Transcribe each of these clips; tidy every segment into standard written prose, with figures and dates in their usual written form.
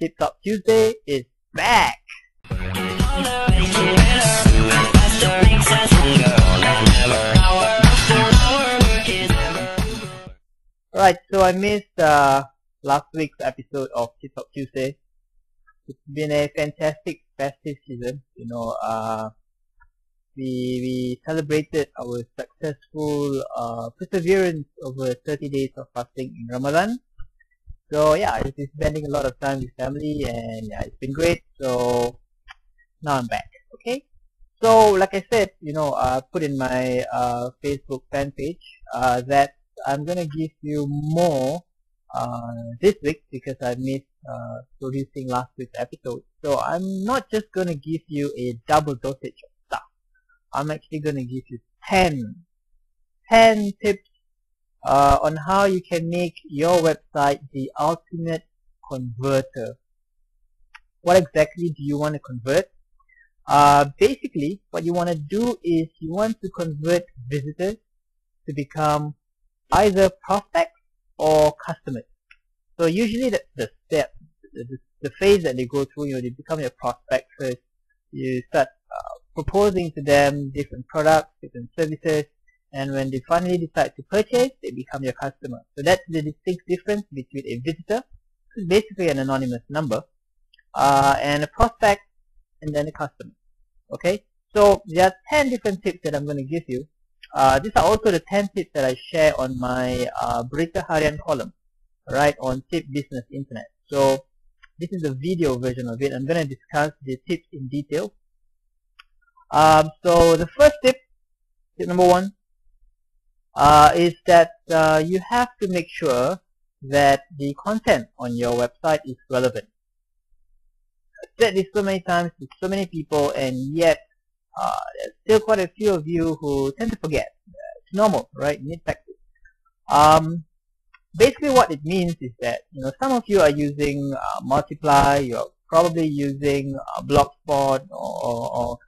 Tip Top Tuesday is back! Right, so I missed last week's episode of Tip Top Tuesday. It's been a fantastic festive season. We celebrated our successful perseverance over 30 days of fasting in Ramadan. So yeah, I've been spending a lot of time with family, and yeah, it's been great. So now I'm back. Okay. So like I said, I put in my Facebook fan page that I'm gonna give you more this week because I missed producing last week's episode. So I'm not just gonna give you a double dosage of stuff. I'm actually gonna give you 10 tips on how you can make your website the ultimate converter. What exactly do you want to convert? Basically, what you want to do is you want to convert visitors to become either prospects or customers. So usually the step, the phase that they go through, they become your prospect first. You start proposing to them different products, different services, and when they finally decide to purchase, they become your customer. So that's the distinct difference between a visitor, which is basically an anonymous number, and a prospect, and then a customer. Okay, so there are 10 different tips that I'm going to give you. These are also the 10 tips that I share on my Berita Harian column, right, on Tip Business Internet. So this is the video version of it. I'm going to discuss the tips in detail. So the first tip number 1, is that you have to make sure that the content on your website is relevant. I've said this so many times to so many people, and yet there's still quite a few of you who tend to forget. It's normal, right? You need practice. Basically what it means is that some of you are using Multiply, you're probably using Blogspot, or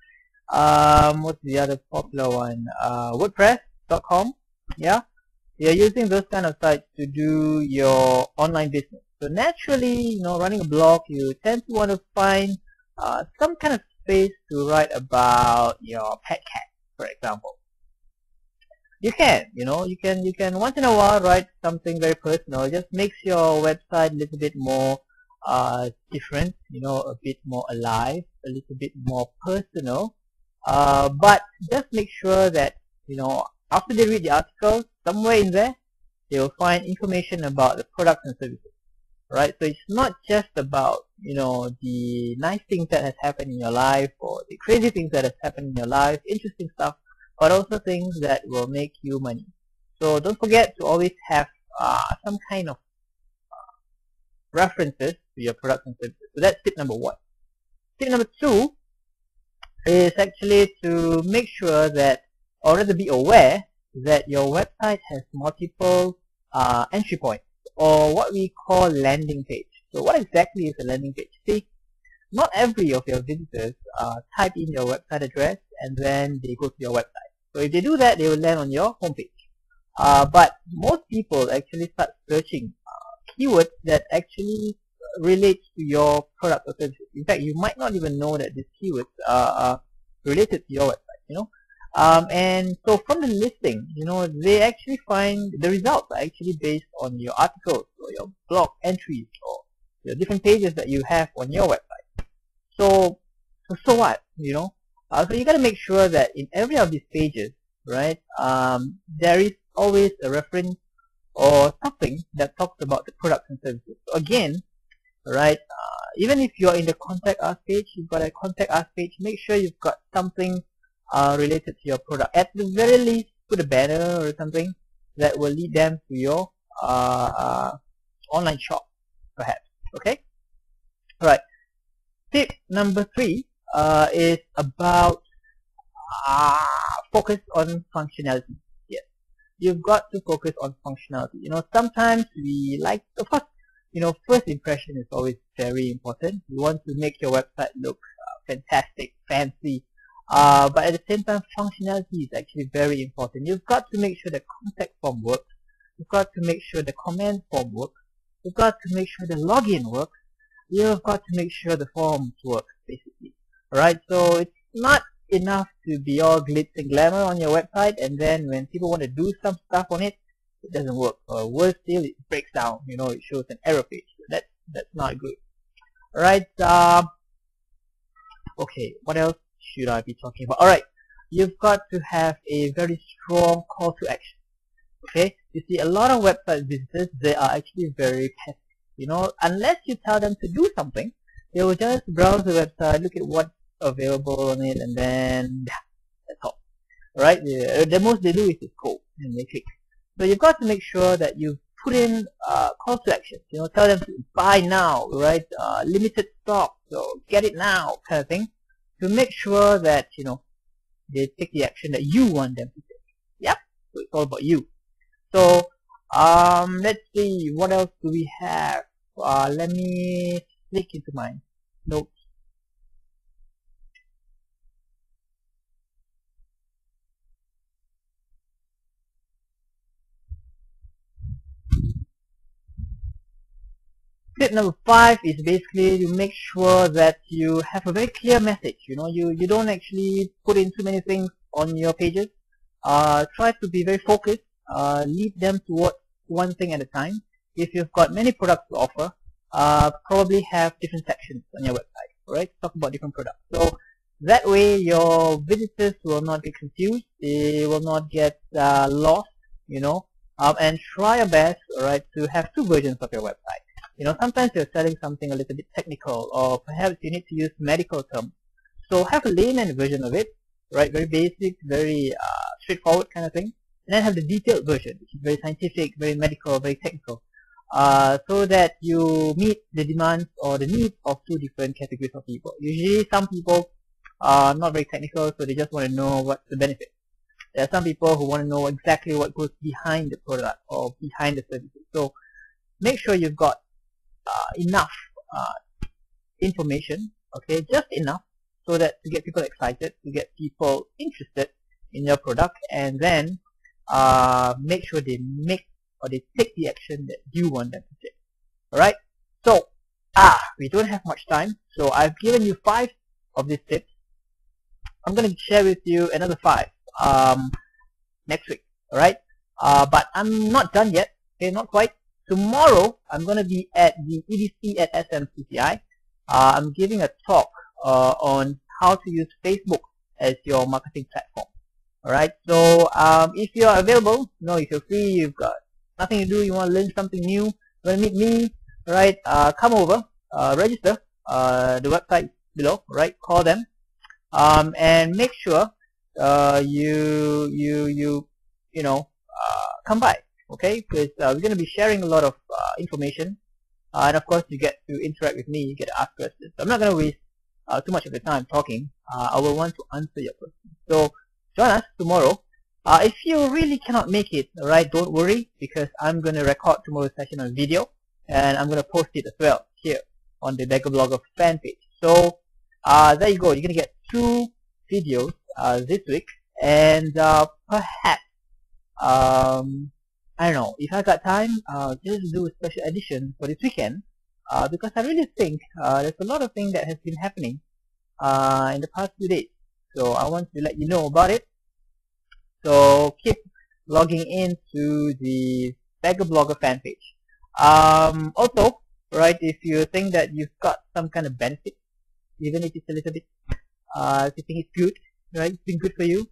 what's the other popular one? WordPress.com. Yeah, you're using those kind of sites to do your online business. So naturally, running a blog, you tend to want to find some kind of space to write about your pet cat, for example. You can, you can once in a while write something very personal. It just makes your website a little bit more different, a bit more alive, a little bit more personal. But just make sure that, after they read the article, somewhere in there, they will find information about the products and services, right? So it's not just about, the nice things that has happened in your life, or the crazy things that has happened in your life, interesting stuff, but also things that will make you money. So don't forget to always have some kind of references to your products and services. So that's tip number 1. Tip number 2 is actually to make sure that, or rather be aware that your website has multiple entry points, or what we call landing page. So what exactly is a landing page? See, not every of your visitors type in your website address and then they go to your website. So if they do that, they will land on your homepage. But most people actually start searching keywords that actually relate to your product or services. In fact, you might not even know that these keywords are related to your website, and so from the listing, they actually find the results are actually based on your articles or your blog entries or the different pages that you have on your website. So what, so you got to make sure that in every of these pages, right, there is always a reference or something that talks about the products and services. So again, right, even if you're in the contact us page, you've got a contact us page, make sure you've got something related to your product. At the very least, put a banner or something that will lead them to your online shop, perhaps. Okay? Alright. Tip number 3 is about focus on functionality. Yes. You've got to focus on functionality. Sometimes we like, of course, first impression is always very important. You want to make your website look fantastic, fancy, but at the same time, functionality is actually very important. You've got to make sure the contact form works. You've got to make sure the comment form works. You've got to make sure the login works. you've got to make sure the forms work, basically. Alright, so it's not enough to be all glitz and glamour on your website, and then when people want to do some stuff on it, it doesn't work. Or worse still, it breaks down. You know, it shows an error page. That's not good. Alright, okay, what else should I be talking about? Alright, you've got to have a very strong call to action. Okay, you see, a lot of website visitors, they are actually very passive. You know, unless you tell them to do something, they will just browse the website, look at what's available on it, and then yeah, that's all. Right? The most they do is scroll and they click. So you've got to make sure that you put in call to action. You know, tell them to buy now, right? Limited stock, so get it now, kind of thing, to make sure that you know they take the action that you want them to take. Yep. So it's all about you. So let's see, what else do we have? Let me click into my notes. Tip number 5 is basically you make sure that you have a very clear message. You know, you don't actually put in too many things on your pages. Try to be very focused. Lead them towards one thing at a time. If you've got many products to offer, probably have different sections on your website, right? Talk about different products. So that way your visitors will not get confused, they will not get lost, you know, and try your best, right, to have 2 versions of your website. You know, sometimes you're selling something a little bit technical, or perhaps you need to use medical terms. So have a layman version of it, right? Very basic, very straightforward kind of thing. And then have the detailed version, which is very scientific, very medical, very technical, so that you meet the demands or the needs of 2 different categories of people. Usually some people are not very technical, so they just want to know what's the benefit. There are some people who want to know exactly what goes behind the product or behind the services. So make sure you've got enough information, okay, just enough so that to get people excited, to get people interested in your product, and then make sure they make or they take the action that you want them to take. Alright, so we don't have much time, so I've given you 5 of these tips. I'm going to share with you another 5 next week. Alright, but I'm not done yet, okay, not quite. Tomorrow I'm going to be at the EDC at SMCCI. I'm giving a talk on how to use Facebook as your marketing platform. Alright, so if you are available, you know, if you're free, you've got nothing to do, you want to learn something new, you want to meet me, right, come over, register, the website below, right, call them, and make sure you know, come by, okay, because we're going to be sharing a lot of information, and of course you get to interact with me, you get to ask questions. I'm not going to waste too much of the time talking. I will want to answer your questions. So join us tomorrow. If you really cannot make it, alright, don't worry, because I'm going to record tomorrow's session on video, and I'm going to post it as well here on the Beggar Blogger fan page. So there you go, you're going to get 2 videos this week, and perhaps I don't know, if I got time, just do a special edition for this weekend, because I really think there's a lot of things that has been happening in the past few days. So I want to let you know about it. So keep logging into the Beggar Blogger fan page. Also, right, if you think that you've got some kind of benefit, even if it's a little bit, if you think it's good, right, it's been good for you,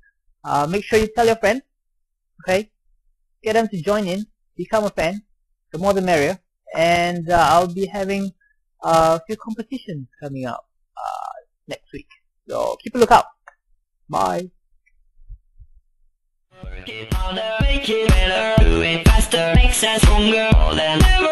make sure you tell your friends, okay, get them to join in, become a fan, the more the merrier, and I'll be having a few competitions coming up next week. So keep a lookout. Bye. Make it harder, make it better, do it faster, makes us stronger than ever.